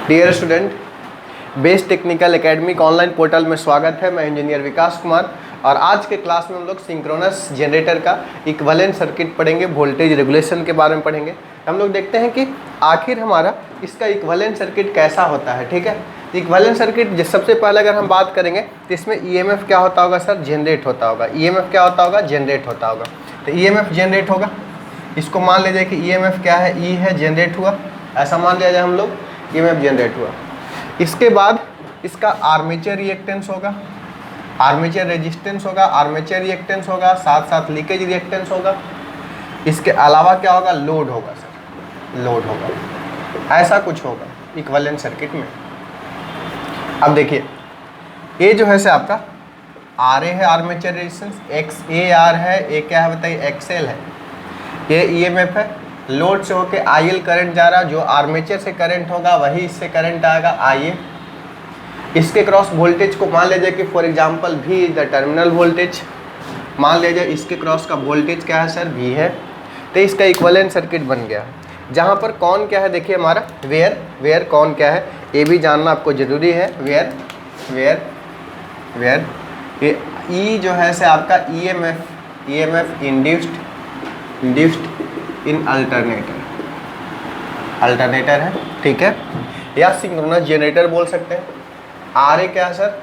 Dear student, best technical academy का online portal में स्वागत है। मैं इंजीनियर विकास कुमार और आज के क्लास में हम लोग सिंक्रोनस जनरेटर का इक्विवेलेंट सर्किट पढ़ेंगे, वोल्टेज रेगुलेशन के बारे में पढ़ेंगे। हम लोग देखते हैं कि आखिर हमारा इसका इक्विवेलेंट सर्किट कैसा होता है। ठीक है, इक्विवेलेंट सर्किट सबसे पहले अगर हम बात करेंगे तो इसमें ईएमएफ क्या होता होगा सर? जनरेट होता होगा। ईएमएफ क्या होता होगा? जनरेट होता होगा। तो ईएमएफ जनरेट होगा, इसको मान लीजिए कि ईएमएफ क्या है? ई है, जनरेट हुआ, ऐसा मान लिया जाए हम लोग, ईएमएफ जनरेट हुआ। इसके बाद इसका आर्मेचर रिएक्टेंस होगा, आर्मेचर रेजिस्टेंस होगा, आर्मेचर रिएक्टेंस होगा, साथ साथ लीकेज रिएक्टेंस होगा। इसके अलावा क्या होगा? लोड होगा सर, लोड होगा। ऐसा कुछ होगा इक्विवेलेंट सर्किट में। अब देखिए, ये जो है से आपका आर ए है, armature resistance, x A R है, ए क्या है बताइए? एक्सएल है। ये ईएमएफ है, लोड से होके आईएल करंट जा रहा, जो आर्मेचर से करंट होगा वही इससे करंट आएगा आईए। इसके क्रॉस वोल्टेज को मान लीजिए कि for example V is the terminal voltage. मान लीजिए इसके क्रॉस का वोल्टेज क्या है सर? V है। तो इसका इक्विवेलेंट सर्किट बन गया, जहाँ पर कौन क्या है देखिए हमारा, वेयर, वेयर कौन क्या है ये भी जानना आपको ज़रूरी है। वेयर वेयर वेयर ये ई जो है से आपका ईएमएफ इंड्यूस्ड इन अल्टरनेटर है, ठीक है, या सिंक्रोनस जनरेटर बोल सकते हैं। आर ए क्या है सर?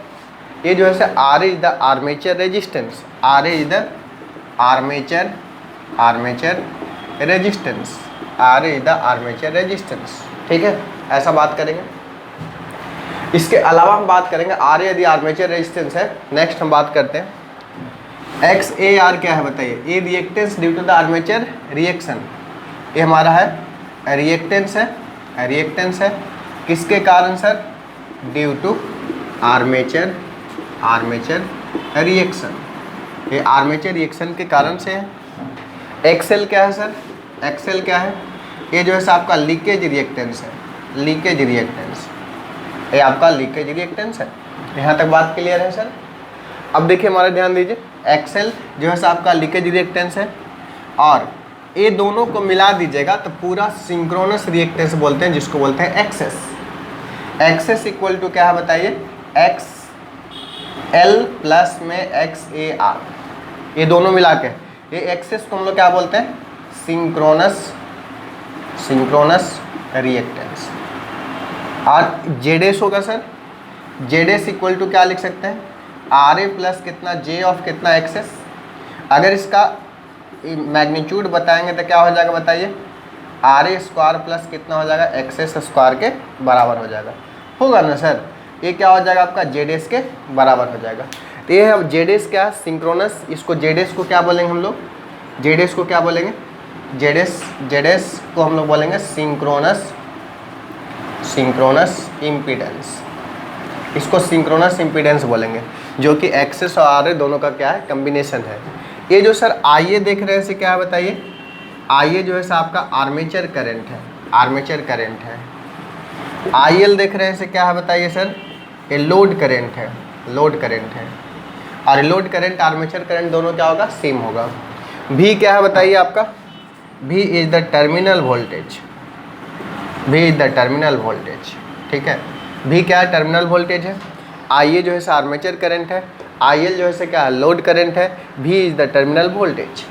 ये जो है sir R A is the armature resistance, R A is the armature resistance, R A is the armature resistance, ठीक है, ऐसा बात करेंगे। इसके अलावा हम बात करेंगे आर ए यदि आर्मेचर रेजिस्टेंस है। नेक्स्ट हम बात करते हैं एक्स ए आर क्या है बताइए? ये reactance due to the armature reaction, ये हमारा है रिएक्टेंस है, रिएक्टेंस है किसके कारण sir? Due to armature reaction, ये आर्मेचर रिएक्शन के कारण से है। एक्सएल क्या है सर? एक्सएल क्या है? ये जो है सर आपका लीकेज रिएक्टेंस है, लीकेज रिएक्टेंस, ये आपका लीकेज रिएक्टेंस है। यहाँ तक बात क्लियर है सर? अब देखिए हमारा ध्यान दीजिए, एक्सएल जो है सर आपका लीकेज रिएक्टेंस है और ये दोनों को मिला दीजिएगा तो पूरा सिंक्रोनस रिएक्टेंस बोलते हैं, जिसको बोलते हैं एक्सेस। एक्सेस इक्वल टू क्या है बताइए? एक्स एल प्लस में एक्स ए आर, ये दोनों मिला के ये एक्सेस को हम लोग क्या बोलते हैं? Synchronous reactance. और जेडेस होगा सर, जेडेस इक्वल टू क्या लिख सकते हैं? आर ए प्लस कितना? जे ऑफ कितना? एक्सेस। अगर इसका मैग्नीट्यूड बताएंगे तो क्या हो जाएगा बताइए? आर ए स्क्वायर प्लस कितना हो जाएगा? एक्सेस स्क्वायर के बराबर हो जाएगा, होगा ना सर? ये क्या हो जाएगा आपका? जेडेस के बराबर हो जाएगा। तो ये है जेडेस क्या है? सिंक्रोनस। इसको जेडेस को क्या बोलेंगे हम लोग? जेडेस को क्या बोलेंगे? जेडेस को हम लोग बोलेंगे सिंक्रोनस इम्पीडेंस। इसको सिंक्रोनस इम्पीडेंस बोलेंगे, जो कि एक्सेस और आर ए दोनों का क्या है? कम्बिनेशन है। ये जो सर आईए देख रहे हैं इसे क्या है बताइए? आईए जो है सर आपका आर्मेचर करंट है, आर्मेचर करंट है। आईएल देख रहे हैं इसे क्या है बताइए सर? ये लोड करंट है, लोड करंट है। और लोड करंट आर्मेचर करंट दोनों क्या होगा? सेम होगा। भी क्या है बताइए आपका? भी इज द टर्मिनल वोल्टेज, भी इज द टर्मिनल वोल्टेज, ठीक है। भी क्या है? टर्मिनल वोल्टेज है। आईए जो है सर आर्मेचर करंट है, आईएल जो है से क्या है? लोड करंट है। भी इज द टर्मिनल वोल्टेज।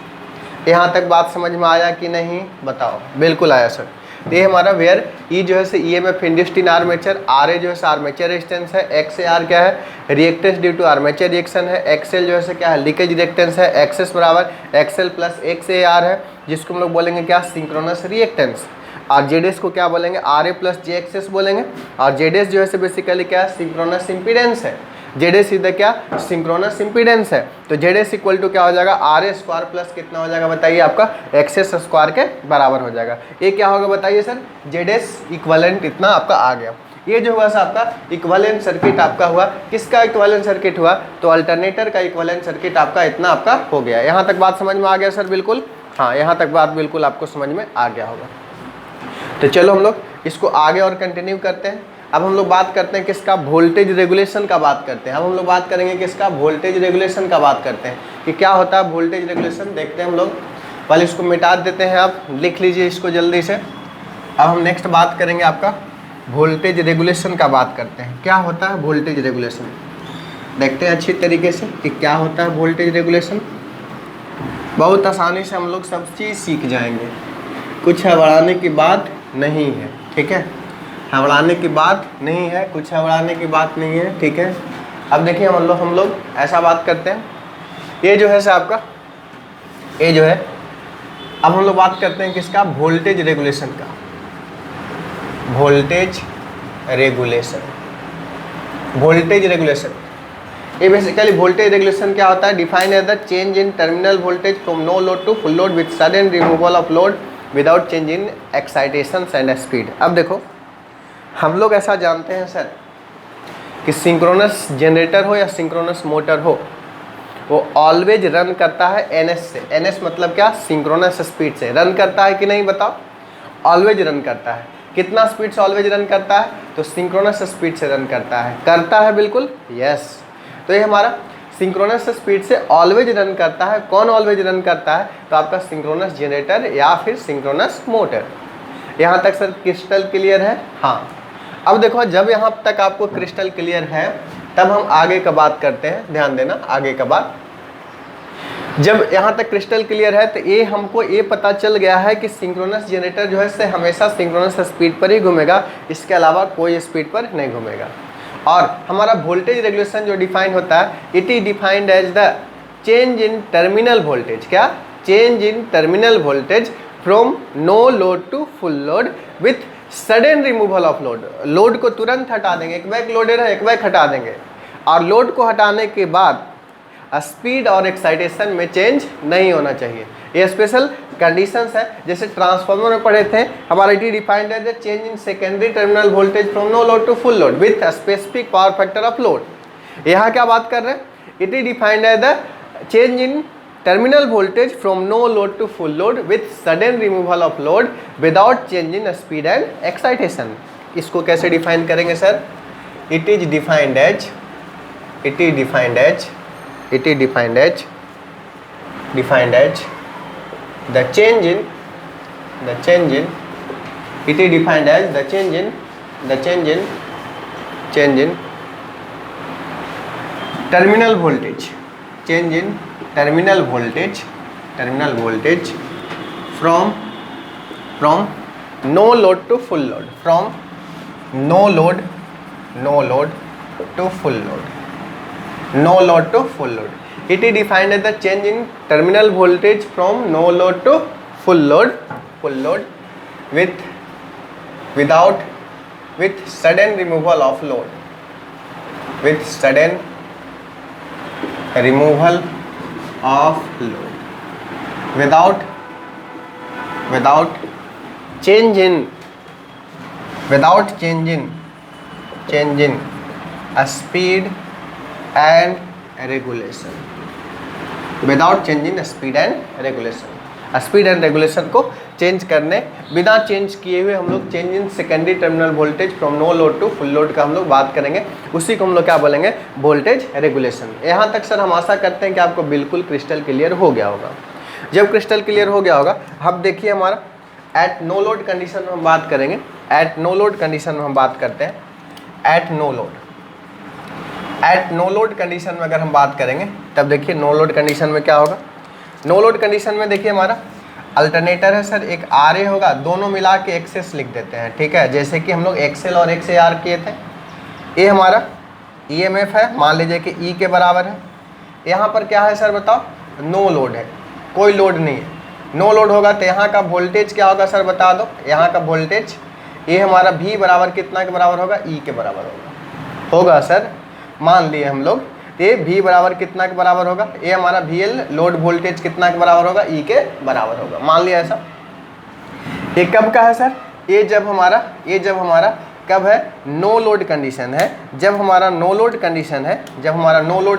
यहाँ तक बात समझ में आया कि नहीं बताओ? बिल्कुल आया सर। ये हमारा वेयर ई जो है से EMF induced in armature, R A जो है से आर्मेचर रेजिस्टेंस है, एक्स ए आर क्या है? Reactance due to armature reaction है, एक्सएल जो है से क्या है? लीकेज रिएक्टेंस है, एक्सेस बराबर XL plus X A R है, जिसको हम लोग बोलेंगे क्या? Synchronous reactance. और जेडेस को क्या बोलेंगे? R A plus J Xs बोलेंगे। और जेडेस जो है से बेसिकली क्या है? सिंक्रोनस इम्पीडेंस है। जेडेस इधर क्या? सिंक्रोनस इम्पीडेंस है। तो जेडेस इक्वल टू क्या हो जाएगा? आर ए स्क्वायर प्लस कितना हो जाएगा बताइए? आपका एक्सेस स्क्वायर के बराबर हो जाएगा। ये क्या होगा बताइए सर? जेडेस इक्विवेलेंट इतना आपका आ गया। ये जो हुआ सर आपका इक्विवेलेंट सर्किट आपका हुआ। किसका इक्विवेलेंट सर्किट हुआ? तो अल्टरनेटर का इक्विवेलेंट सर्किट आपका इतना आपका हो गया। यहाँ तक बात समझ में आ गया सर? बिल्कुल, हाँ, यहाँ तक बात बिल्कुल आपको समझ में आ गया होगा। तो चलो हम लोग इसको आगे और कंटिन्यू करते हैं। अब हम लोग बात करते हैं किसका? वोल्टेज रेगुलेशन का बात करते हैं। अब हम लोग बात करेंगे किसका? वोल्टेज रेगुलेशन का बात करते हैं कि क्या होता है वोल्टेज रेगुलेशन। देखते हैं हम लोग, पहले इसको मिटा देते हैं, आप लिख लीजिए इसको जल्दी से। अब हम नेक्स्ट बात करेंगे आपका वोल्टेज रेगुलेशन का बात करते हैं। क्या होता है वोल्टेज रेगुलेशन, देखते हैं अच्छी तरीके से कि क्या होता है वोल्टेज रेगुलेशन। बहुत आसानी से हम लोग सब चीज़ सीख जाएंगे, कुछ हड़बड़ाने की बात नहीं है, ठीक है, हड़बड़ाने की बात नहीं है, कुछ हड़बड़ाने की बात नहीं है, ठीक है। अब देखिए हम लोग ऐसा बात करते हैं, ये जो है सर आपका, ये जो है, अब हम लोग बात करते हैं किसका, वोल्टेज रेगुलेशन का। वोल्टेज रेगुलेशन, वोल्टेज रेगुलेशन, ये बेसिकली वोल्टेज रेगुलेशन क्या होता है, define as the change in terminal voltage from no load to full load with sudden removal of load without change in excitation and speed. अब देखो हम लोग ऐसा जानते हैं सर कि सिंक्रोनस जनरेटर हो या सिंक्रोनस मोटर हो, वो ऑलवेज रन करता है एनएस से। एनएस मतलब क्या, सिंक्रोनस स्पीड से रन करता है कि नहीं बताओ, ऑलवेज रन करता है। कितना स्पीड से ऑलवेज रन करता है, तो सिंक्रोनस स्पीड से रन करता है बिल्कुल, यस। तो ये हमारा सिंक्रोनस स्पीड से ऑलवेज रन करता है। कौन ऑलवेज रन करता है, तो आपका सिंक्रोनस जनरेटर या फिर सिंक्रोनस मोटर। यहाँ तक सर क्रिस्टल क्लियर है, हाँ। अब देखो जब यहाँ तक आपको क्रिस्टल क्लियर है, तब हम आगे का बात करते हैं, ध्यान देना आगे का बात। जब यहाँ तक क्रिस्टल क्लियर है तो ये हमको ये पता चल गया है कि सिंक्रोनस जनरेटर जो है से हमेशा सिंक्रोनस स्पीड पर ही घूमेगा, इसके अलावा कोई स्पीड पर नहीं घूमेगा। और हमारा वोल्टेज रेगुलेशन जो डिफाइन होता है, it is defined as the change in terminal voltage. क्या, change in terminal voltage from no load to full load with sudden removal of load. Load को तुरंत हटा देंगे, एक बैक लोडेड है, एक बैक हटा देंगे, और लोड को हटाने के बाद स्पीड और एक्साइटेशन में चेंज नहीं होना चाहिए। ये स्पेशल कंडीशंस है, जैसे ट्रांसफार्मर में पढ़े थे, हमारा it is defined as the change in secondary terminal voltage from no load to full load with specific power factor of load. यहाँ क्या बात कर रहे हैं, it is defined as the change in terminal voltage from no load to full load with sudden removal of load without change in speed and excitation. इसको कैसे define करेंगे sir, it is defined as the change in it is defined as the change in terminal voltage, change in terminal voltage from no load to full load, from no load to full load, no load to full load. It is defined as the change in terminal voltage from no load to full load with sudden removal of load, with sudden removal of load, without change in speed and regulation, without change in speed and regulation. Speed and regulation को change करने, बिना change किए हुए हम लोग change in secondary terminal voltage from no load to full load का हम लोग बात करेंगे, उसी को हम लोग क्या बोलेंगे, वोल्टेज रेगुलेशन। यहाँ तक सर हम आशा करते हैं कि आपको बिल्कुल क्रिस्टल क्लियर हो गया होगा। जब क्रिस्टल क्लियर हो गया होगा, अब देखिए हमारा एट नो लोड कंडीशन में हम बात करेंगे। एट नो लोड कंडीशन में हम बात करते हैं, एट नो लोड कंडीशन में अगर हम बात करेंगे, तब देखिए नो लोड कंडीशन में क्या होगा। नो लोड कंडीशन में देखिए हमारा अल्टरनेटर है सर, एक RA होगा, दोनों मिला के एक्सेस लिख देते हैं, ठीक है, जैसे कि हम लोग XL और XAR किए थे। ये हमारा EMF है, मान लीजिए कि E के बराबर है। यहाँ पर क्या है सर बताओ, नो लोड है, कोई लोड नहीं है। नो लोड होगा तो यहाँ का वोल्टेज क्या होगा सर बता दो, यहाँ का वोल्टेज ये हमारा V बराबर कितना के बराबर होगा, E के बराबर होगा सर। मान लिए हम लोग ये V बराबर कितना के बराबर होगा, ये हमारा VL लोड वोल्टेज कितना के बराबर होगा, E के बराबर होगा, मान लिया ऐसा। ये कब का है सर, ये जब हमारा कब है, नो लोड कंडीशन है। जब हमारा नो लोड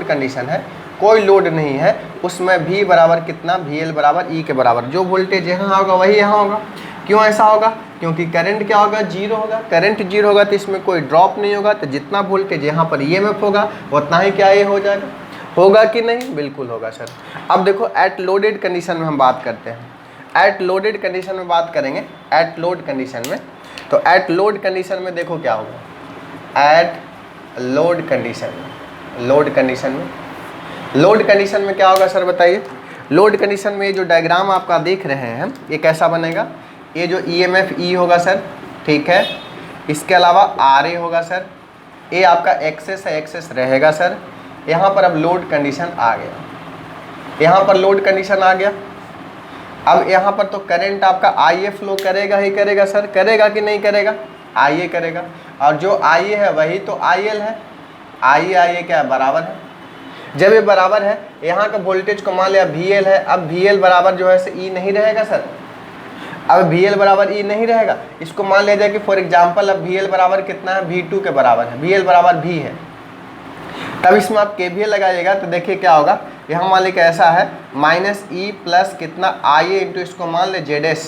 कंडीशन है, कोई लोड नहीं है, उसमें V बराबर कितना, VL बराबर E के बराबर। जो वोल्टेज यहाँ होगा वही यहाँ होगा। क्यों ऐसा होगा, क्योंकि करंट क्या होगा, जीरो होगा। करंट जीरो होगा तो इसमें कोई ड्रॉप नहीं होगा, तो जितना वोल्टेज यहाँ पर EMF होगा उतना ही क्या ये हो जाएगा, होगा कि नहीं, बिल्कुल होगा सर। अब देखो एट लोडेड कंडीशन में हम बात करते हैं। एट लोडेड कंडीशन में बात करेंगे, एट लोड कंडीशन में तो एट लोड कंडीशन में देखो क्या होगा, एट लोड कंडीशन में, लोड कंडीशन में क्या होगा सर बताइए। लोड कंडीशन में जो डायग्राम आपका देख रहे हैं ये कैसा बनेगा, ये जो EMF E होगा सर, ठीक है, इसके अलावा RA होगा सर, ये आपका एक्सेस है, एक्सेस रहेगा सर। यहाँ पर अब लोड कंडीशन आ गया, यहाँ पर लोड कंडीशन आ गया। अब यहाँ पर तो करंट आपका IA फ्लो करेगा ही करेगा सर, करेगा कि नहीं करेगा, IA करेगा, और जो IA है वही तो IL है, IA क्या है, बराबर है। जब ये बराबर है, यहाँ का वोल्टेज को मान लिया VL है, अब VL बराबर जो है से E नहीं रहेगा सर, अब VL बराबर E नहीं रहेगा। इसको मान लिया जाए कि फॉर एग्जांपल अब VL बराबर कितना है, V2 के बराबर है, VL बराबर V है, तब इसमें आप KVL लगाइएगा तो देखिए क्या होगा। यहाँ मान लीजिए ऐसा है -E प्लस कितना IA इंटू, इसको मान ले ZS,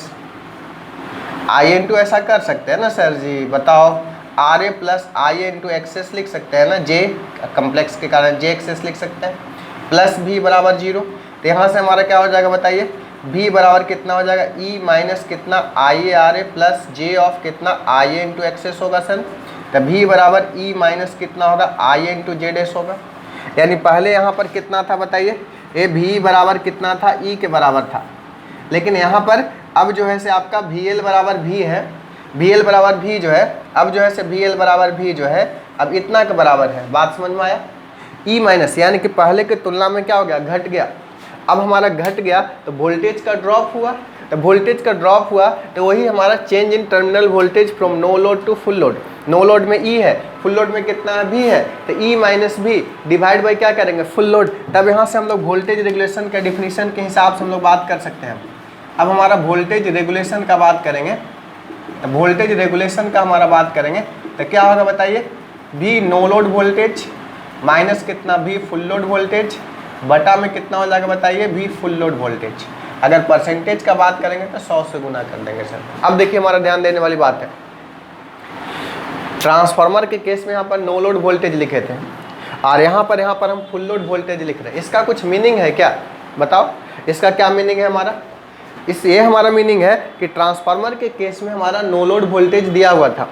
IA इंटू ऐसा कर सकते हैं ना सर जी, बताओ, RA plus IA into X S लिख सकते हैं ना, J कम्प्लेक्स के कारण J एक्सेस लिख सकते हैं, प्लस V बराबर 0। तो यहाँ से हमारा क्या हो जाएगा बताइए, V बराबर कितना हो जाएगा, E माइनस कितना IA RA plus J of कितना IA इंटू एक्सेस होगा सर। तो V बराबर E माइनस कितना होगा, IA इंटू ZS होगा। यानी पहले यहाँ पर कितना था बताइए, ये V बराबर कितना था, E के बराबर था, लेकिन यहाँ पर अब जो है से आपका VL बराबर V है, VL बराबर V जो है, अब जो है से VL बराबर V जो है अब इतना के बराबर है। बात समझ में आया। E माइनस यानी कि पहले की तुलना में क्या हो गया, घट गया। अब हमारा घट गया तो वोल्टेज का ड्रॉप हुआ, तो वोल्टेज का ड्रॉप हुआ तो वही हमारा change in terminal voltage from no load to full load. No load में E है, फुल लोड में कितना है, V है, तो E minus V divide by क्या करेंगे, फुल लोड। तब यहाँ से हम लोग वोल्टेज रेगुलेशन के डिफिनीशन के हिसाब से हम लोग बात कर सकते हैं। अब हमारा वोल्टेज रेगुलेशन का बात करेंगे, तो वोल्टेज रेगुलेशन का हमारा बात करेंगे तो क्या होगा बताइए, V no load voltage minus कितना V फुल लोड वोल्टेज बटा में कितना हो जाएगा बताइए, V फुल लोड वोल्टेज। अगर परसेंटेज का बात करेंगे तो 100 से गुना कर देंगे सर। अब देखिए हमारा ध्यान देने वाली बात है, ट्रांसफार्मर के केस में यहाँ पर नो लोड वोल्टेज लिखे थे और यहाँ पर हम फुल लोड वोल्टेज लिख रहे हैं। इसका कुछ मीनिंग है क्या, बताओ, इसका क्या मीनिंग है हमारा। ये हमारा मीनिंग है कि ट्रांसफार्मर के केस में हमारा नो लोड वोल्टेज दिया हुआ था।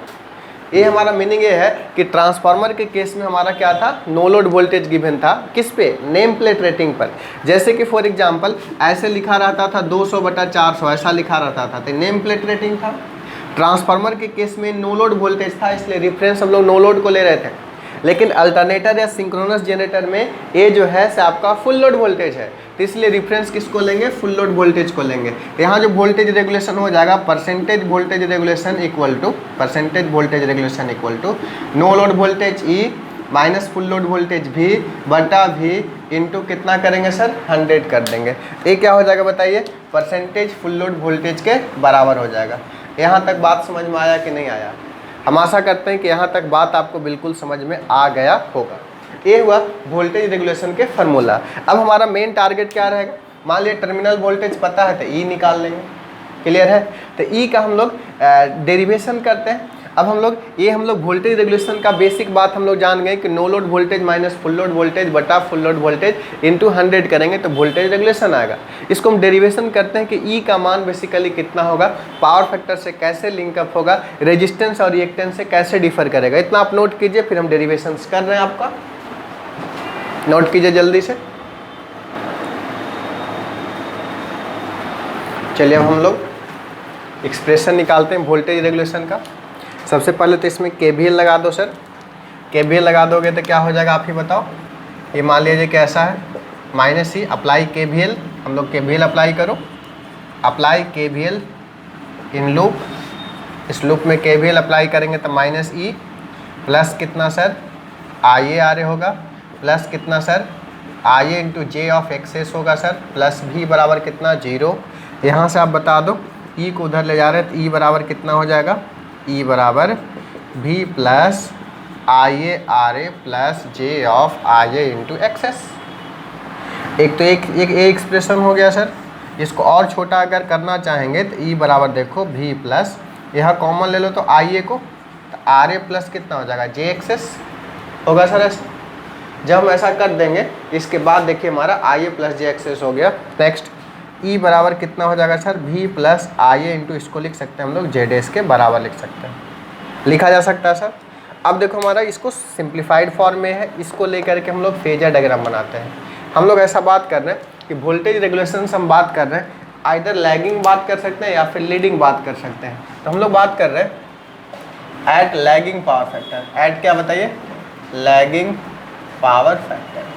ये हमारा मीनिंग ये है कि ट्रांसफार्मर के केस में हमारा क्या था, नो लोड वोल्टेज गिवन था, किस पे, नेम प्लेट रेटिंग पर। जैसे कि फॉर एग्जांपल ऐसे लिखा रहता था 200/400 ऐसा लिखा रहता था, तो नेम प्लेट रेटिंग था। ट्रांसफार्मर के केस में नो लोड वोल्टेज था, इसलिए रेफरेंस हम लोग नो लोड को ले रहे थे। लेकिन अल्टरनेटर या सिंक्रोनस जनरेटर में ये जो है से आपका फुल लोड वोल्टेज है, तो इसलिए रेफरेंस किसको लेंगे, फुल लोड वोल्टेज को लेंगे। तो यहाँ जो वोल्टेज रेगुलेशन हो जाएगा, percentage voltage regulation equal to no load voltage E minus full load voltage V बटा V इंटू कितना करेंगे सर, 100 कर देंगे। ये क्या हो जाएगा बताइए, परसेंटेज फुल लोड वोल्टेज के बराबर हो जाएगा। यहाँ तक बात समझ में आया कि नहीं आया। हम आशा करते हैं कि यहाँ तक बात आपको बिल्कुल समझ में आ गया होगा। ये हुआ वोल्टेज रेगुलेशन के फार्मूला। अब हमारा मेन टारगेट क्या रहेगा, मान लिया टर्मिनल वोल्टेज पता है तो E निकाल लेंगे, क्लियर है। तो E का हम लोग डेरिवेशन करते हैं। अब हम लोग वोल्टेज रेगुलेशन का बेसिक बात हम लोग जान गए कि no load voltage minus full load voltage बटा फुल लोड वोल्टेज इंटू 100 करेंगे तो वोल्टेज रेगुलेशन आएगा। इसको हम डेरिवेशन करते हैं कि E का मान बेसिकली कितना होगा, पावर फैक्टर से कैसे लिंकअप होगा, रेजिस्टेंस और रिएक्टेंस से कैसे डिफर करेगा। इतना आप नोट कीजिए, फिर हम डेरिवेशन कर रहे हैं, आपका नोट कीजिए जल्दी से। चलिए अब हम लोग एक्सप्रेशन निकालते हैं वोल्टेज रेगुलेशन का। सबसे पहले तो इसमें KVL लगा दो सर, KVL लगा दोगे तो क्या हो जाएगा आप ही बताओ। ये मान लीजिए कैसा है, -E अप्लाई KVL, हम लोग KVL अप्लाई करो, अप्लाई KVL इन लूप। इस लूप में KVL अप्लाई करेंगे तो -E प्लस कितना सर, IA RA होगा, प्लस कितना sir, IA into J of X S होगा सर, प्लस V बराबर कितना 0। यहाँ से आप बता दो, E को उधर ले जा रहे हैं तो E बराबर कितना हो जाएगा, E बराबर V plus IA RA plus J of IA into X S. एक तो एक एक्सप्रेशन हो गया सर। इसको और छोटा अगर करना चाहेंगे तो E बराबर देखो V प्लस, यहाँ कॉमन ले लो तो IA को, तो RA प्लस कितना हो जाएगा, J एक्सेस होगा सर ऐसा। जब हम ऐसा कर देंगे इसके बाद देखिए हमारा IA प्लस J एक्सेस हो गया। नेक्स्ट ई बराबर कितना हो जाएगा sir, V plus I A into, इसको लिख सकते हैं हम लोग जेड एस के बराबर लिख सकते हैं, लिखा जा सकता है सर। अब देखो हमारा इसको सिंप्लीफाइड फॉर्म में है, इसको लेकर के हम लोग फेजर डायग्राम बनाते हैं। हम लोग ऐसा बात कर रहे हैं कि वोल्टेज रेगुलेशन से हम बात कर रहे हैं, आइदर लैगिंग बात कर सकते हैं या फिर लीडिंग बात कर सकते हैं। तो हम लोग बात कर रहे हैं at lagging power factor, at क्या बताइए, lagging power factor,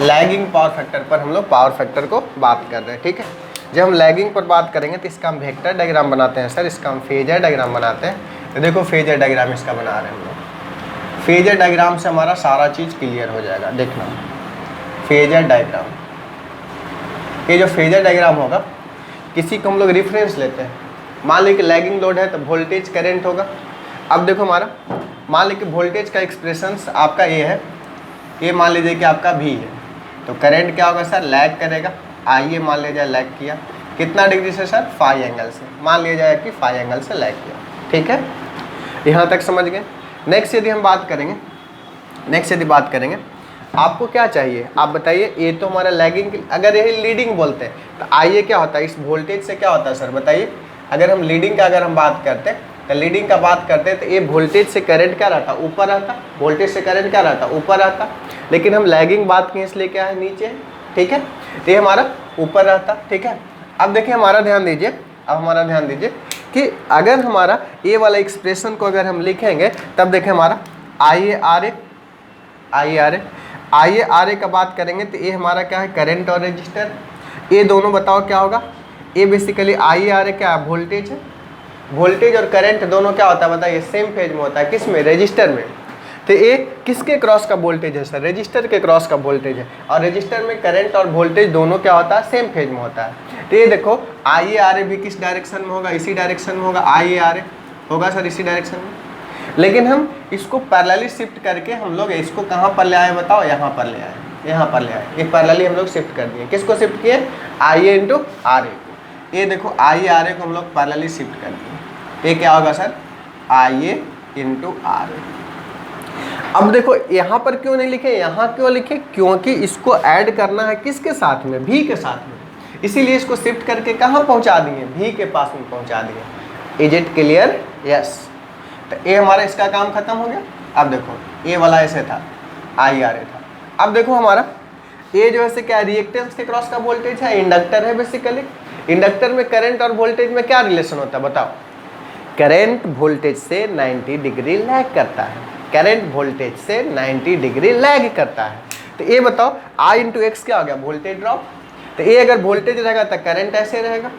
lagging power factor पर हम लोग पावर फैक्टर को बात कर रहे हैं, ठीक है। जब हम लैगिंग पर बात करेंगे तो इसका हम वेक्टर डायग्राम बनाते हैं सर, इसका हम फेजर डायग्राम बनाते हैं। तो देखो फेजर डायग्राम इसका बना रहे हैं हम लोग, फेजर डायग्राम से हमारा सारा चीज़ क्लियर हो जाएगा। देखना फेजर डायग्राम, ये जो फेजर डायग्राम होगा किसी को हम लोग रेफरेंस लेते हैं, मान लीजिए कि लैगिंग लोड है तो वोल्टेज करंट होगा। अब देखो हमारा मान लीजिए कि वोल्टेज का एक्सप्रेशंस आपका ये है, ये मान लीजिए कि आपका भी है, तो करंट क्या होगा सर, लैग करेगा। आइए मान लिया जाए लैग किया कितना डिग्री से सर, 5 एंगल से, मान लिया जाए कि 5 एंगल से लैग किया, ठीक है, यहाँ तक समझ गए। नेक्स्ट यदि हम बात करेंगे, नेक्स्ट यदि बात करेंगे आपको क्या चाहिए आप बताइए। ये तो हमारा लैगिंग, अगर ये लीडिंग बोलते हैं तो आइए क्या होता है, इस वोल्टेज से क्या होता है सर बताइए। अगर हम लीडिंग का अगर हम बात करते हैं तो लीडिंग का बात करते हैं तो ये वोल्टेज से करंट क्या रहता, ऊपर रहता, वोल्टेज से करंट क्या रहता, ऊपर रहता। लेकिन हम लैगिंग बात किए इसलिए क्या है, नीचे है, ठीक है, तो ये हमारा ऊपर रहता, ठीक है। अब देखिए हमारा ध्यान दीजिए, अब हमारा ध्यान दीजिए कि अगर हमारा ये वाला एक्सप्रेशन को अगर हम लिखेंगे तब देखें हमारा I A R A, I R A, I A R A का बात करेंगे तो ये हमारा क्या है, करंट और रजिस्टर। ये दोनों बताओ क्या होगा, ये बेसिकली आई ए आर ए क्या है, वोल्टेज है। वोल्टेज और करंट दोनों क्या होता है बताइए, सेम फेज में होता है, किस में, रजिस्टर में। तो ये किसके क्रॉस का वोल्टेज है सर, रजिस्टर के क्रॉस का वोल्टेज है। और रजिस्टर में करंट और वोल्टेज दोनों क्या होता है, सेम फेज में होता है। तो ये देखो आई ए आर ए भी किस डायरेक्शन में होगा, इसी डायरेक्शन में होगा, आई ए आर ए होगा सर इसी डायरेक्शन में। लेकिन हम इसको पैरेलली शिफ्ट करके हम लोग इसको कहाँ पर ले आए बताओ, यहाँ पर ले आए, यहाँ पर ले आए, ये पैरेलली हम लोग शिफ्ट कर दिए। किसको शिफ्ट किए, आई ए इंटू आर ए को। ये देखो आई ए आर ए को हम लोग पैरेलली शिफ्ट कर दिए, ये क्या होगा sir, I A into R A. अब देखो यहाँ पर क्यों नहीं लिखे, यहाँ क्यों लिखे, क्योंकि इसको ऐड करना है किसके साथ में, भी के साथ में, इसीलिए इसको शिफ्ट करके कहाँ पहुँचा दिए, भी के पास में पहुँचा दिए। Is it clear, yes. तो ये हमारा इसका काम खत्म हो गया। अब देखो ये वाला ऐसे था, आई आर ए था। अब देखो हमारा ये जो है क्या, रिएक्टेंस के क्रॉस का वोल्टेज है, इंडक्टर है बेसिकली। इंडक्टर में करंट और वोल्टेज में क्या रिलेशन होता है बताओ, करंट वोल्टेज से 90 डिग्री लैग करता है, करंट वोल्टेज से 90 डिग्री लैग करता है। तो ये बताओ I इंटू एक्स क्या हो गया, वोल्टेज ड्रॉप। तो ये अगर वोल्टेज रहेगा तो करंट ऐसे रहेगा।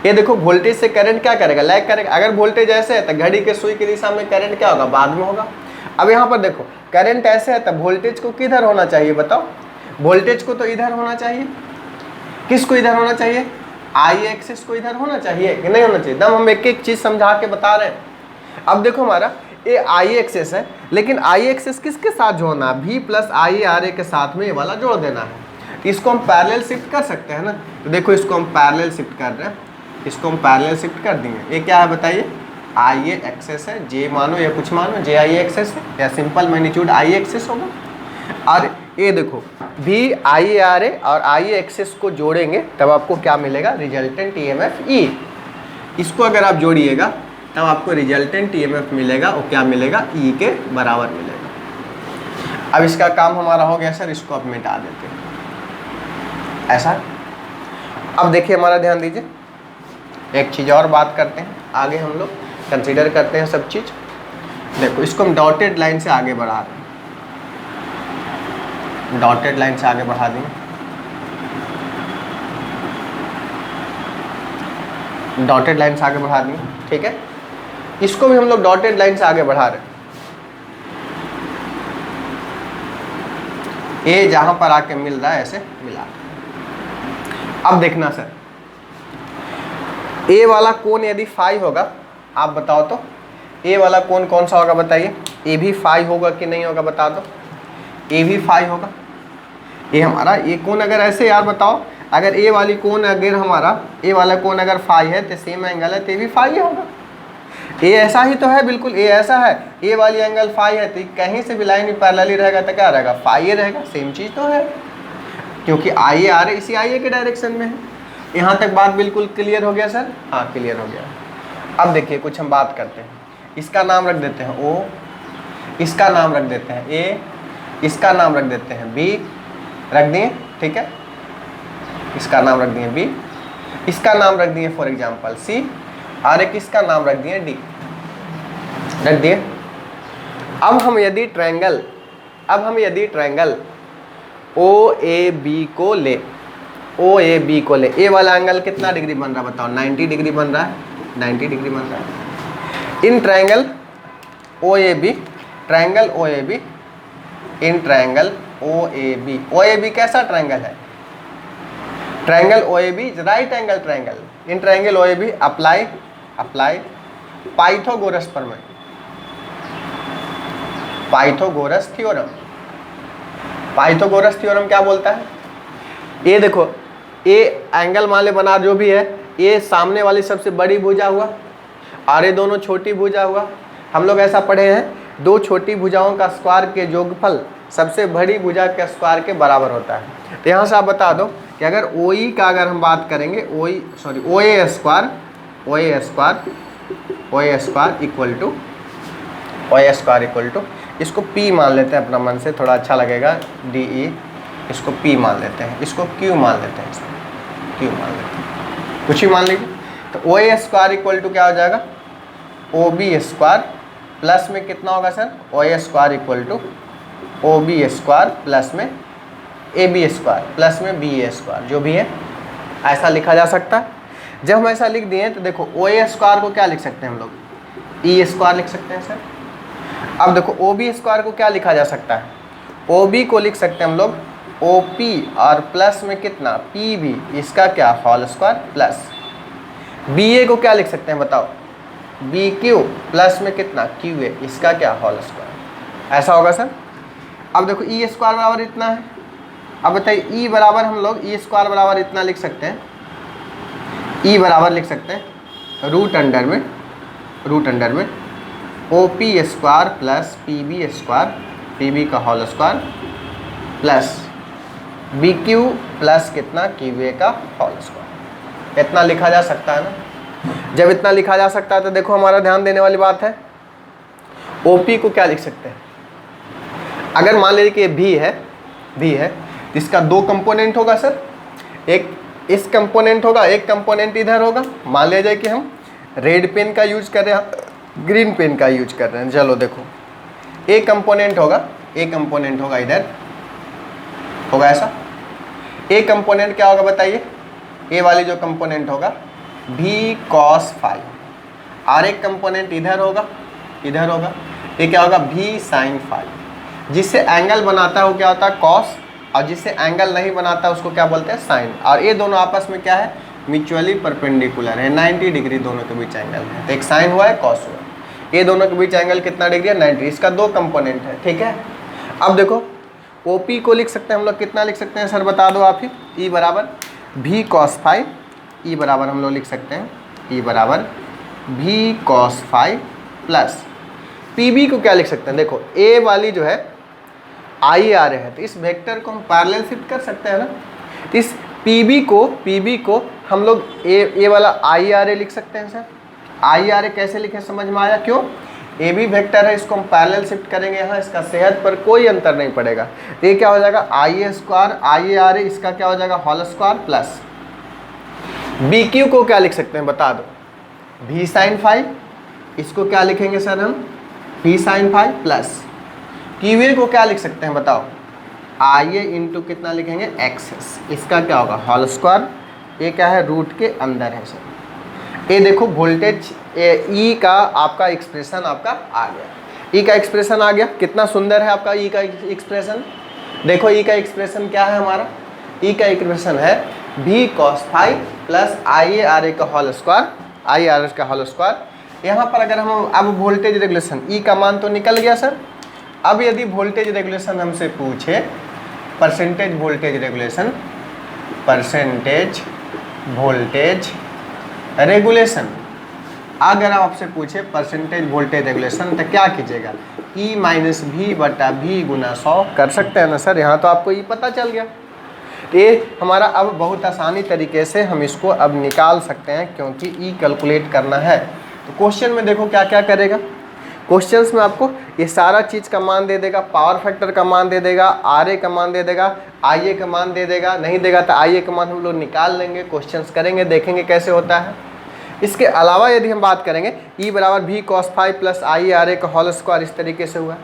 ये देखो वोल्टेज से करंट क्या करेगा, लैग करेगा। अगर वोल्टेज ऐसे है तो घड़ी के सुई की दिशा में करंट क्या होगा, बाद में होगा। अब यहाँ पर देखो करंट ऐसे है तो वोल्टेज को किधर होना चाहिए बताओ, वोल्टेज को तो इधर होना चाहिए। किसको इधर होना चाहिए, आई एक्सिस को इधर होना चाहिए कि नहीं होना चाहिए। एकदम हम एक एक चीज समझा के बता रहे हैं। अब देखो हमारा ये आई एक्सिस है, लेकिन आई एक्सिस किसके साथ जोड़ना है, भी प्लस आई आर ए के साथ में ये वाला जोड़ देना है। इसको हम पैरेलल शिफ्ट कर सकते हैं ना। तो देखो इसको हम पैरेलल शिफ्ट कर रहे हैं, इसको हम पैरेलल शिफ्ट कर देंगे। ये क्या है बताइए, आई ए एक्सेस है, जे मानो या कुछ मानो, जे आई एक्सेस है या सिंपल मैग्नीट्यूड आई एक्सेस होगा। और ये देखो भी आई आर ए और आई एक्सेस को जोड़ेंगे तब आपको क्या मिलेगा, रिजल्टेंट ईएमएफ ई। इसको अगर आप जोड़िएगा तब आपको रिजल्टेंट ईएमएफ मिलेगा, और क्या मिलेगा, ई के बराबर मिलेगा। अब इसका काम हमारा हो गया सर, इसको अब मिटा देते हैं ऐसा। अब देखिए हमारा ध्यान दीजिए, एक चीज़ और बात करते हैं, आगे हम लोग कंसीडर करते हैं सब चीज़। देखो इसको हम डॉटेड लाइन से आगे बढ़ा रहे हैं, डॉटेड लाइन से आगे बढ़ा देंगे, डॉटेड लाइन से आगे बढ़ा देंगे, ठीक है। इसको भी हम लोग डॉटेड लाइन से आगे बढ़ा रहे हैं। ए जहां पर आके मिल रहा है ऐसे मिला। अब देखना सर, ए वाला कोण यदि फाई होगा, आप बताओ तो ए वाला कोण कौन सा होगा बताइए, ए भी फाई होगा कि नहीं होगा बता दो, ए भी फाई होगा। ये हमारा ये कोण अगर ऐसे यार बताओ, अगर ए वाली कोण अगर हमारा ए वाला कोण अगर फाई है तो सेम एंगल है तो भी फाई होगा। ए ऐसा ही तो है, बिल्कुल ए ऐसा है, ए वाली एंगल फाई है तो कहीं से भी लाइन पैरेलल रहेगा तो क्या रहेगा, फाई रहेगा। सेम चीज़ तो है, क्योंकि आई ए आर ए इसी आई ए के डायरेक्शन में है। यहाँ तक बात बिल्कुल क्लियर हो गया सर? हाँ क्लियर हो गया। अब देखिए कुछ हम बात करते हैं। इसका नाम रख देते हैं O, इसका नाम रख देते हैं A, इसका नाम रख देते हैं B, रख दिए, ठीक है। इसका नाम रख दिए B, इसका नाम रख दिए फॉर एग्जांपल C, और एक इसका नाम रख दिए D, रख दिए। अब हम यदि ट्रायंगल OAB को ले, OAB को ले, ए वाला एंगल कितना डिग्री बन रहा है बताओ? 90 डिग्री बन रहा है, 90 डिग्री बन रहा है। In triangle OAB, triangle OAB, in triangle OAB, OAB कैसा ट्रायंगल है? Triangle OAB is right angle triangle. In triangle OAB apply Pythagoras प्रमेय, पाइथागोरस थ्योरम। पाइथागोरस थ्योरम क्या बोलता है? ये देखो, ये एंगल मान ले बना जो भी है, ये सामने वाली सबसे बड़ी भुजा हुआ और ये दोनों छोटी भुजा हुआ। हम लोग ऐसा पढ़े हैं, दो छोटी भुजाओं का स्क्वायर के योगफल सबसे बड़ी भुजा के स्क्वायर के बराबर होता है। तो यहाँ से आप बता दो कि अगर OE का अगर हम बात करेंगे, OA स्क्वायर इक्वल टू इसको P मान लेते हैं अपना मन से, थोड़ा अच्छा लगेगा, DE, इसको P मान लेते हैं, इसको Q मान लेते हैं, Q मान लेते हैं, कुछ ही मान लीजिए। तो OA स्क्वायर इक्वल टू क्या हो जाएगा? OB स्क्वायर प्लस में कितना होगा sir? OA square equal to OB square plus में AB स्क्वायर प्लस में BA स्क्वायर, जो भी है ऐसा लिखा जा सकता है। जब हम ऐसा लिख दिए तो देखो OA स्क्वायर को क्या लिख सकते हैं हम लोग? E स्क्वायर लिख सकते हैं सर। अब देखो OB स्क्वायर को क्या लिखा जा सकता है? OB को लिख सकते हैं हम लोग OP और प्लस में कितना? PB, इसका क्या? Whole square plus. BA को क्या लिख सकते हैं बताओ? BQ प्लस में कितना? QA, इसका क्या? Whole square. ऐसा होगा सर। अब देखो E स्क्वायर बराबर इतना है। अब बताइए E बराबर हम लोग E स्क्वायर बराबर इतना लिख सकते हैं, E बराबर लिख सकते हैं रूट अंडर में OP square plus PB square, PB का whole square plus BQ plus कितना? QA का होल स्क्वायर। इतना लिखा जा सकता है ना। जब इतना लिखा जा सकता है तो देखो हमारा ध्यान देने वाली बात है, OP को क्या लिख सकते हैं? अगर मान लीजिए कि B है, इसका दो कंपोनेंट होगा सर, एक इस कंपोनेंट होगा, एक कंपोनेंट इधर होगा। मान लीजिए कि हम रेड पेन का यूज कर रहे हैं, ग्रीन पेन का यूज कर रहे हैं। चलो देखो, एक कंपोनेंट होगा इधर होगा ऐसा। एक कंपोनेंट क्या होगा बताइए? ए वाली जो कंपोनेंट होगा V cos फाई, और एक कंपोनेंट इधर होगा, ये क्या होगा? V sin phi. जिससे एंगल बनाता है वो क्या होता है? कॉस, और जिससे एंगल नहीं बनाता उसको क्या बोलते हैं? साइन। और ये दोनों आपस में क्या है? म्यूचुअली परपेंडिकुलर है, 90 डिग्री दोनों के बीच एंगल है। तो एक साइन हुआ है, कॉस हुआ है। ये दोनों के बीच एंगल कितना डिग्री है? 90। इसका दो कंपोनेंट है, ठीक है। अब देखो OP को लिख सकते हैं हम लोग, कितना लिख सकते हैं सर बता दो आप ही? E बराबर V cos फाई, E बराबर हम लोग लिख सकते हैं E बराबर V cos phi plus PB को क्या लिख सकते हैं? देखो A वाली जो है आई आ रहे हैं, तो इस वेक्टर को हम पैरेलल शिफ्ट कर सकते हैं ना। तो इस PB को हम लोग ए वाला आई आर ए लिख सकते हैं सर। आई आर ए कैसे लिखे समझ में आया? क्यों? ए भी वेक्टर है, इसको हम पैरेलल शिफ्ट करेंगे यहाँ, इसका सेहत पर कोई अंतर नहीं पड़ेगा। तो ये क्या हो जाएगा? I A square I R ए, इसका क्या हो जाएगा? होल स्क्वायर प्लस BQ को क्या लिख सकते हैं बता दो? V sin फाई, इसको क्या लिखेंगे सर हम? V sin phi plus QA को क्या लिख सकते हैं बताओ? IA इंटू कितना लिखेंगे? एक्सेस, इसका क्या होगा? Whole square. ये क्या है? रूट के अंदर है सर। ये देखो वोल्टेज E का आपका एक्सप्रेशन आपका आ गया, E का एक्सप्रेशन आ गया। कितना सुंदर है आपका E का एक्सप्रेशन। देखो E का एक्सप्रेशन क्या है हमारा? E का एक्सप्रेशन है V cos phi plus IA का होल स्क्वायर, IR का होल स्क्वायर। यहाँ पर अगर हम अब वोल्टेज रेगुलेशन, E का मान तो निकल गया सर। अब यदि वोल्टेज रेगुलेशन हमसे पूछे, परसेंटेज वोल्टेज रेगुलेशन, अगर आप आपसे पूछे परसेंटेज वोल्टेज रेगुलेशन तो क्या कीजिएगा? E माइनस V बटा V गुना 100 कर सकते हैं ना सर। यहाँ तो आपको E पता चल गया। ये हमारा अब बहुत आसानी तरीके से हम इसको अब निकाल सकते हैं, क्योंकि ई कैलकुलेट करना है। तो क्वेश्चन में देखो क्या क्या करेगा। क्वेश्चंस में आपको ये सारा चीज़ का मान दे देगा, पावर फैक्टर का मान दे देगा, आर ए का मान दे देगा, आई ए का मान दे देगा, नहीं देगा तो आई ए का मान हम लोग निकाल लेंगे, क्वेश्चंस करेंगे, देखेंगे कैसे होता है। इसके अलावा यदि हम बात करेंगे ई बराबर भी cos phi plus I R A का होल स्क्वायर, इस तरीके से हुआ।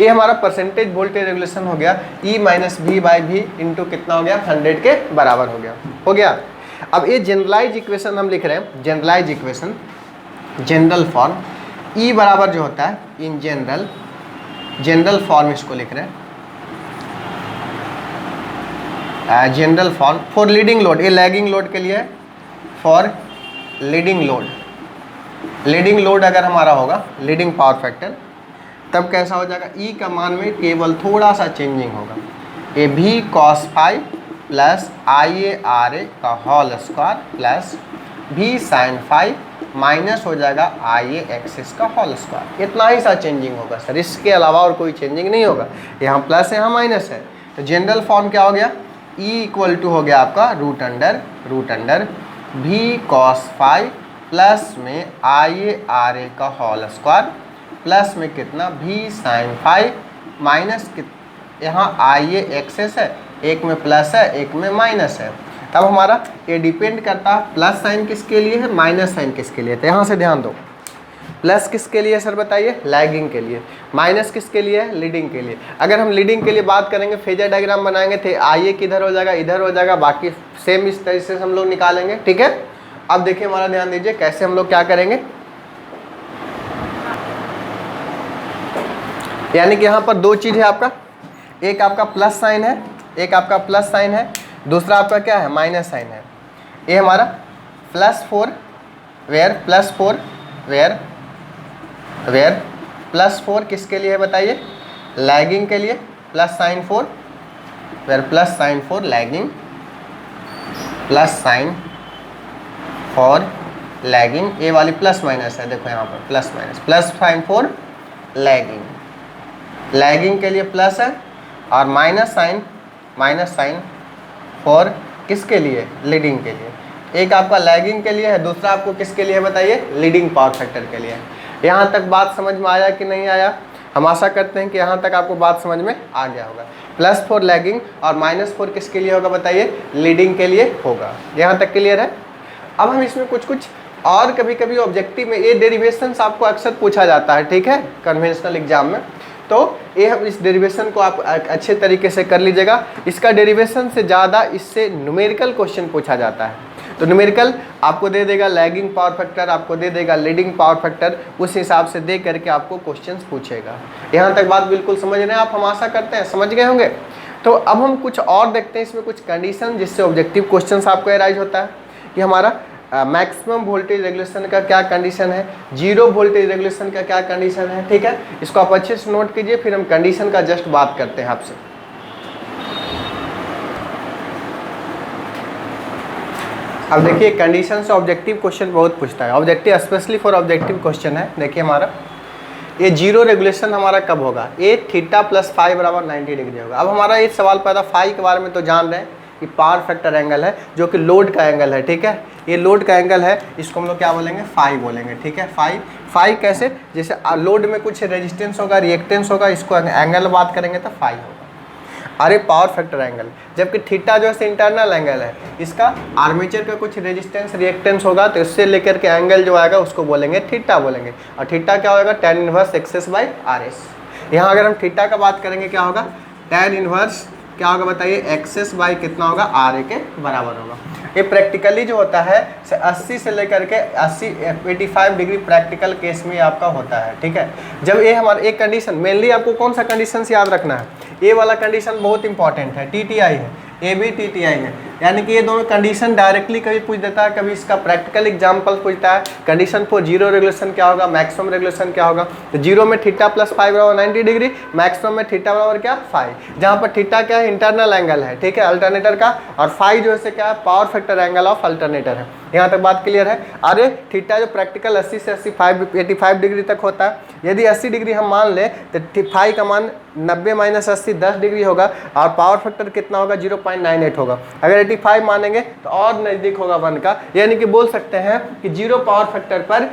ये हमारा परसेंटेज वोल्टेज रेगुलेशन हो गया, ई माइनस भी बाई भी इंटू कितना हो गया 100 के बराबर हो गया। अब ये जनरलाइज इक्वेशन हम लिख रहे हैं, जनरलाइज इक्वेशन, जनरल फॉर्म, ई बराबर जो होता है इन जनरल, जनरल फॉर्म इसको लिख रहे हैं, general form for leading load, ये लैगिंग लोड के लिए है, for leading load. Leading load अगर हमारा होगा लीडिंग पावर फैक्टर, तब कैसा हो जाएगा, ई का मान में केवल थोड़ा सा चेंजिंग होगा, ए भी cos phi plus I A R A का होल स्क्वायर प्लस भी साइन फाई माइनस हो जाएगा आई ए एक्सिस का होल स्क्वायर। इतना ही सा चेंजिंग होगा सर, इसके अलावा और कोई चेंजिंग नहीं होगा। यहाँ प्लस है, यहाँ माइनस है, तो जनरल फॉर्म क्या हो गया, ई इक्वल टू हो गया आपका रूट अंडर भी कॉस फाई प्लस में आई ए आर ए का होल स्क्वायर प्लस में कितना भी साइन फाई माइनस यहाँ आई ए एक्सेस है, एक में प्लस है एक में माइनस है। तब हमारा ये डिपेंड करता है प्लस साइन किसके लिए है, माइनस साइन किसके लिए। तो यहाँ से ध्यान दो, प्लस किसके लिए सर बताइए, लैगिंग के लिए, माइनस किसके लिए है, लीडिंग के लिए। अगर हम लीडिंग के लिए बात करेंगे, फेजर डायग्राम बनाएंगे थे, आई ए किधर हो जाएगा, इधर हो जाएगा, बाकी सेम इस तरह से हम लोग निकालेंगे, ठीक है। अब देखिए हमारा ध्यान दीजिए कैसे हम लोग क्या करेंगे, यानी कि यहाँ पर दो चीज़ है आपका, एक आपका प्लस साइन है, एक आपका प्लस साइन है, दूसरा आपका क्या है, माइनस साइन है। ये हमारा +4 वेयर +4 वेयर +4 किसके लिए है बताइए, लैगिंग के लिए, plus sign 4 where plus sign 4 lagging, plus sign 4 lagging, ये वाली प्लस माइनस है, देखो यहाँ पर plus minus, plus sign 4 lagging, lagging के लिए प्लस है, और माइनस साइन 4 किसके लिए, लीडिंग के लिए। एक आपका लैगिंग के लिए है, दूसरा आपको किसके लिए बताइए, लीडिंग पावर फैक्टर के लिए। यहाँ तक बात समझ में आया कि नहीं आया, हम आशा करते हैं कि यहाँ तक आपको बात समझ में आ गया होगा। +4 लैगिंग और -4 किसके लिए होगा बताइए, लीडिंग के लिए होगा। यहाँ तक क्लियर है। अब हम इसमें कुछ और कभी कभी ऑब्जेक्टिव में ये डेरिवेशंस आपको अक्सर पूछा जाता है, ठीक है, कन्वेंशनल एग्जाम में। तो ये हम इस डेरिवेशन को आप अच्छे तरीके से कर लीजिएगा। इसका डेरिवेशन से ज़्यादा इससे न्यूमेरिकल क्वेश्चन पूछा जाता है। तो न्यूमेरिकल आपको दे देगा लैगिंग पावर फैक्टर, आपको दे देगा लीडिंग पावर फैक्टर, उस हिसाब से दे करके आपको क्वेश्चंस पूछेगा। यहाँ तक बात बिल्कुल समझ रहे हैं आप, हम आशा करते हैं समझ गए होंगे। तो अब हम कुछ और देखते हैं, इसमें कुछ कंडीशन जिससे ऑब्जेक्टिव क्वेश्चन आपको एराइज होता है कि हमारा मैक्सिमम वोल्टेज रेगुलेशन का क्या कंडीशन है, जीरो वोल्टेज रेगुलेशन का क्या कंडीशन है, ठीक है। इसको आप अच्छे से नोट कीजिए, फिर हम कंडीशन का जस्ट बात करते हैं आपसे। अब देखिए कंडीशन से ऑब्जेक्टिव क्वेश्चन बहुत पूछता है, objective specially for objective question है। देखिए हमारा ये जीरो रेगुलेशन हमारा कब होगा, ये थीटा प्लस फाई बराबर 90 डिग्री होगा। अब हमारा ये सवाल पैदा, फाई के बारे में तो जान रहे हैं कि पावर फैक्टर एंगल है जो कि लोड का एंगल है, ठीक है। ये लोड का एंगल है, इसको हम लोग क्या बोलेंगे, फाई बोलेंगे, ठीक है। फाई कैसे, जैसे लोड में कुछ रेजिस्टेंस होगा, रिएक्टेंस होगा, इसको एंगल बात करेंगे तो फाई होगा। अरे पावर फैक्टर एंगल, जबकि थीटा जो है इंटरनल एंगल है, इसका आर्मेचर का कुछ रेजिस्टेंस रिएक्टेंस होगा, तो इससे लेकर के एंगल जो आएगा उसको बोलेंगे थीटा बोलेंगे। और थीटा क्या होगा, tan inverse X S by RS। यहाँ अगर हम थीटा का बात करेंगे क्या होगा, tan इनवर्स क्या होगा बताइए, एक्सेस बाई कितना होगा, RA के बराबर होगा। ये प्रैक्टिकली जो होता है 80 से लेकर के 85 डिग्री प्रैक्टिकल केस में आपका होता है, ठीक है। जब ये हमारा एक कंडीशन, मेनली आपको कौन सा कंडीशन याद रखना है, ये वाला कंडीशन बहुत इंपॉर्टेंट है, TTI है, AB TTI है। यानी कि ये दोनों कंडीशन डायरेक्टली कभी पूछ देता है, कभी इसका प्रैक्टिकल एग्जांपल पूछता है। कंडीशन फॉर जीरो रेगुलेशन क्या होगा, मैक्सिमम रेगुलेशन क्या होगा। तो जीरो में थीटा प्लस फाइव बराबर 90 डिग्री, मैक्सिमम में थीटा बराबर क्या 5, जहाँ पर थीटा क्या है इंटरनल एंगल है, ठीक है, अल्टरनेटर का, और फाइव जो है क्या है power factor angle of alternator है। यहाँ तक बात क्लियर है। अरे थीटा जो प्रैक्टिकल 80 से 85 डिग्री तक होता है, यदि 80 डिग्री हम मान लें तो फाइव का मान 90 माइनस 80 10 डिग्री होगा, और पावर फैक्टर कितना होगा 0.98 होगा। अगर 85 मानेंगे तो और नज़दीक होगा 1 का, यानी कि बोल सकते हैं कि जीरो पावर फैक्टर पर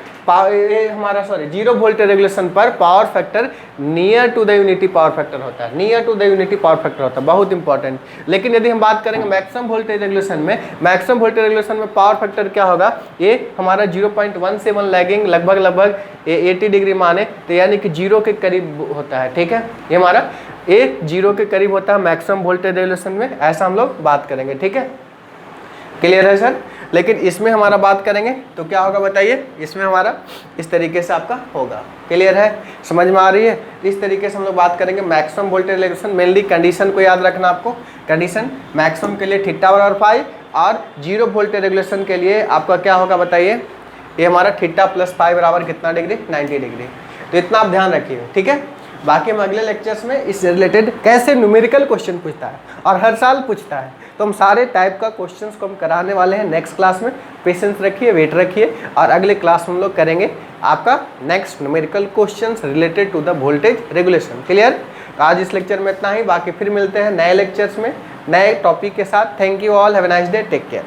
जीरो वोल्टेज रेगुलेशन पर power factor near to the unity power factor होता है, near to the unity power factor होता है, बहुत इंपॉर्टेंट। लेकिन यदि हम बात करेंगे मैक्सिमम वोल्टेज रेगुलेशन में, मैक्सिमम वोल्टेज रेगुलेशन में पावर फैक्टर क्या होगा, ये हमारा 0.17 लैगिंग लगभग 80 डिग्री माने तो यानी कि जीरो के करीब होता है, ठीक है, ये हमारा ये जीरो के करीब होता है मैक्सिमम वोल्टेज रेगुलेशन में, ऐसा हम लोग बात करेंगे, ठीक है, क्लियर है सर। लेकिन इसमें हमारा बात करेंगे तो क्या होगा बताइए, इसमें हमारा इस तरीके से आपका होगा, क्लियर है, समझ में आ रही है। इस तरीके से हम लोग बात करेंगे maximum voltage regulation. Mainly condition को याद रखना आपको, कंडीशन मैक्सिमम के लिए थीटा बराबर 5 और जीरो वोल्टेज रेगुलेशन के लिए आपका क्या होगा बताइए, ये हमारा थीटा प्लस 5 बराबर कितना डिग्री 90 डिग्री। तो इतना आप ध्यान रखिए, ठीक है। बाकी हम अगले लेक्चर्स में इससे रिलेटेड कैसे न्यूमेरिकल क्वेश्चन पूछता है और हर साल पूछता है, तो हम सारे टाइप का क्वेश्चंस को हम कराने वाले हैं नेक्स्ट क्लास में। पेशेंस रखिए, वेट रखिए, और अगले क्लास में हम लोग करेंगे आपका next numerical questions related to the voltage regulation, clear. आज इस लेक्चर में इतना ही, बाकी फिर मिलते हैं नए लेक्चर्स में नए टॉपिक के साथ। Thank you all, have a nice day, take care.